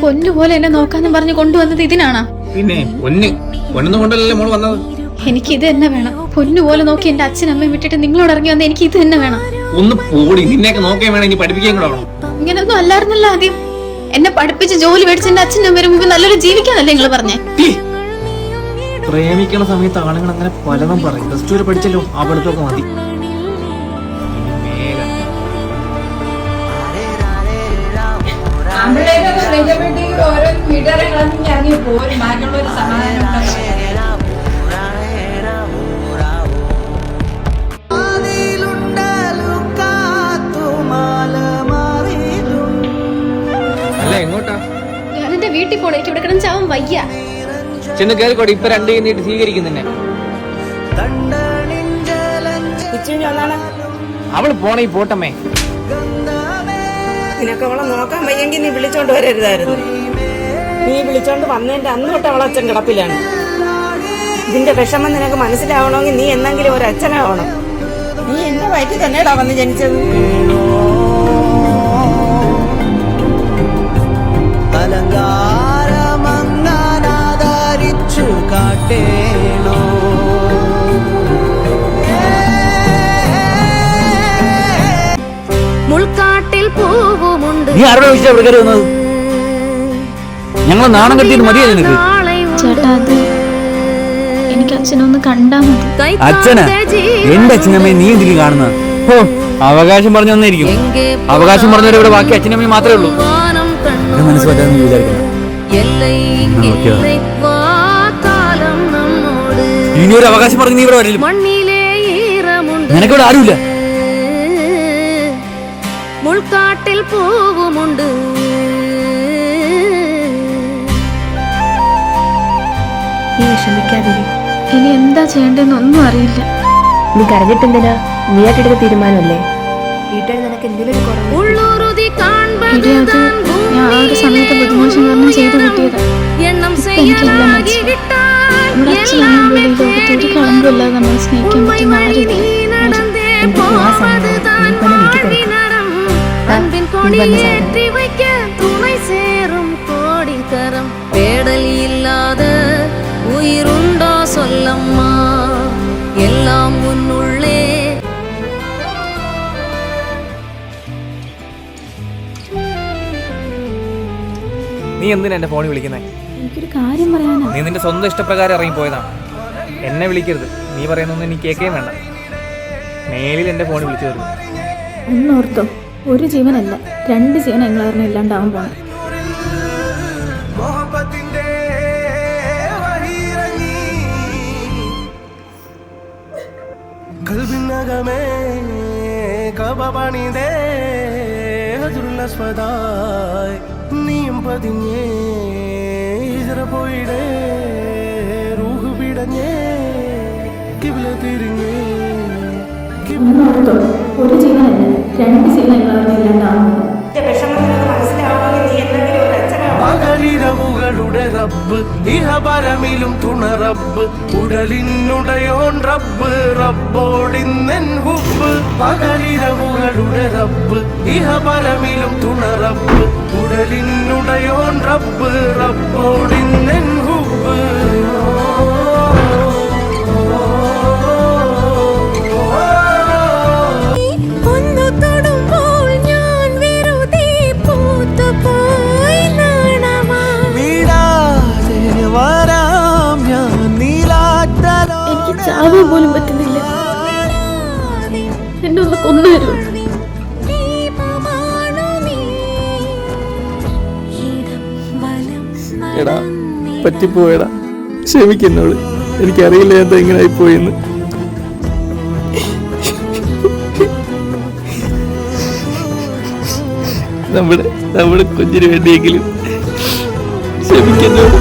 പൊന്നുപോലെ എന്നെ നോക്കാന്നും പറഞ്ഞ് കൊണ്ടുവന്നത് ഇതിനാണോ? പിന്നെ പൊന്നൊന്നും കൊണ്ടല്ലേ മോള് വന്നത്. എനിക്ക് ഇത് തന്നെ വേണം. പൊന്നുപോലെ നോക്കി എന്റെ അച്ഛനമ്മയും വിട്ടിട്ട് നിങ്ങളോട് ഇറങ്ങി വന്ന എനിക്ക് ഇത് തന്നെ വേണം. ഒന്ന് പോടി, നിന്നെയൊക്കെ നോക്കാൻ വേണം, ഇനി പഠിപ്പിക്കാൻ കൂടെ വേണം. ഇങ്ങനൊന്നും അല്ലായിരുന്നല്ലോ ആദ്യം. എന്നെ പഠിപ്പിച്ച് ജോലി മേടിച്ച് എന്റെ അച്ഛനും അമ്മയും മുമ്പ് നല്ലൊരു ജീവിക്കാനല്ലേ നിങ്ങൾ പറഞ്ഞേ? പ്രേമിക്കണ സമയത്ത് ആളുകൾ അങ്ങനെ പലതും പറയും. പ്ലസ് 2 വരെ പഠിച്ചല്ലോ, ആ പഠിത്തമൊക്കെ മതി. അല്ല എങ്ങോട്ടാ? ഞാൻ എന്റെ വീട്ടിൽ പോണേ. എനിക്ക് ഇവിടെ കിടന്ന് ചാവാൻ വയ്യ. ചെന്ന് കേറിക്കോട്ടെ. ഇപ്പൊ 2 കഴിഞ്ഞിട്ട് സ്വീകരിക്കുന്നെ. അവള് പോണേ പോട്ടമ്മേ. നിനക്ക് അവളെ നോക്കാൻ വയ്യെങ്കിൽ നീ വിളിച്ചോണ്ട് വരരുതായിരുന്നു. നീ വിളിച്ചോണ്ട് വന്നതിന്റെ അന്ന് തൊട്ട് അവളച്ഛൻ കിടപ്പിലാണ്. ഇതിന്റെ വിഷമം നിനക്ക് മനസ്സിലാവണമെങ്കിൽ നീ എന്നെങ്കിലും ഒരു അച്ഛനാവണം. നീ എന്റെ വയറ്റിൽ തന്നെയാടാ വന്ന് ജനിച്ചത്. നീ ആരുടെ വിളിച്ചാ ഇവിടെ കയറി വന്നത്? ഞങ്ങളെ നാണം കെട്ടിയിട്ട് മതിയാ നിനക്ക്? ചേട്ടാ, അത് എനിക്ക് അച്ഛനൊന്ന് കണ്ടാ മതി. അച്ഛനാ? എന്റെ അച്ഛനമ്മയെ നീ എന്തിനു കാണുന്ന? ഓ, അവകാശം പറഞ്ഞു വന്നിരിക്കും. അവകാശം പറഞ്ഞവരെ ഇവിടെ ബാക്കി അച്ഛനമ്മയും മാത്രമേ ഉള്ളൂ. മനസ്സിലാക്കാന്ന് വിചാരിക്കണം. ഇനിയൊരു അവകാശം പറഞ്ഞു നീ ഇവിടെ വരില്ല. നിനക്കിവിടെ ആരുമില്ല. മുൾക്കാട്ടിൽ പൂവുമുണ്ട്. നീ വിഷമിക്കാതിരി. ഇനി എന്താ ചെയ്യേണ്ടതെന്നൊന്നും അറിയില്ല. നീ കരഞ്ഞിട്ടെന്തിനാ? നീയായിട്ടെടുത്ത തീരുമാനമല്ലേ? വീട്ടുകാർ നിനക്ക് എന്തെങ്കിലും ഞാൻ ആ ഒരു സമയത്ത് ബുദ്ധിമോശം കാരണം ചെയ്തു കിട്ടിയതാ. എനിക്കെല്ലാം മനസ്സിലായി. നമ്മുടെ അച്ഛനമ്മയും പോലും ഈ ലോകത്ത് ഒരു കളങ്കമില്ലാതെ നമ്മളെ സ്നേഹിക്കാൻ പറ്റുന്ന ആരും பேடலில்லாத உயிருண்டோ சொல்லம்மா எல்லாம் உன்னுள்ளே. നീ എന്തിനാ എന്റെ ഫോണിൽ വിളിക്കുന്നേ? എനിക്കൊരു കാര്യം പറയാനാ. നീ നിന്റെ സ്വന്തം ഇഷ്ടപ്രകാരം ഇറങ്ങിപ്പോയതാണ്. എന്നെ വിളിക്കരുത്. നീ പറയുന്നൊന്നും എനിക്ക് കേൾക്കുകയും വേണ്ട. മേലിൽ എന്റെ ഫോണിൽ വിളിച്ചു തരും. ഒന്നോർത്തോ, ഒരു ജീവനല്ല 2 ജീവൻ എങ്ങളായിരുന്നു ഇല്ലാണ്ടാവാൻ പോണം. നീയും പതിഞ്ഞേ പോയിടേ റൂഹ് പിടഞ്ഞേ കിബില തിരിഞ്ഞേ. ഒരു ജീവനല്ല 2 ജീവൻ എങ്ങളായിരുന്നു ഇല്ലാണ്ടാവാൻ പോണം. പകലിരവുകളുടെ റബ്ബ് ഇഹപരമിലും തുണ റബ്ബ് ഉടലിനുടയോൻ റബ്ബ് റബ്ബോടിന്നെൻ ഹുബ്ബ്. പകലിരവുകളുടെ റബ്ബ് ഇഹപരമിലും തുണ റബ്ബ് ഉടലിനുടയോൻ റബ്ബ് റബ്ബോടിന്നെൻ ഹുബ്ബ്. ചാവാൻ പോലും പറ്റുന്നില്ല. എന്നെ ഒന്ന് കൊന്നുതരൂ. എടാ, പറ്റിപ്പോയടാ, ക്ഷമിക്കുന്നോള്. എനിക്കറിയില്ല എന്താ ഇങ്ങനായി പോയെന്ന്. നമ്മുടെ കുഞ്ഞിന് വേണ്ടിയെങ്കിലും ക്ഷമിക്കുന്നോള്.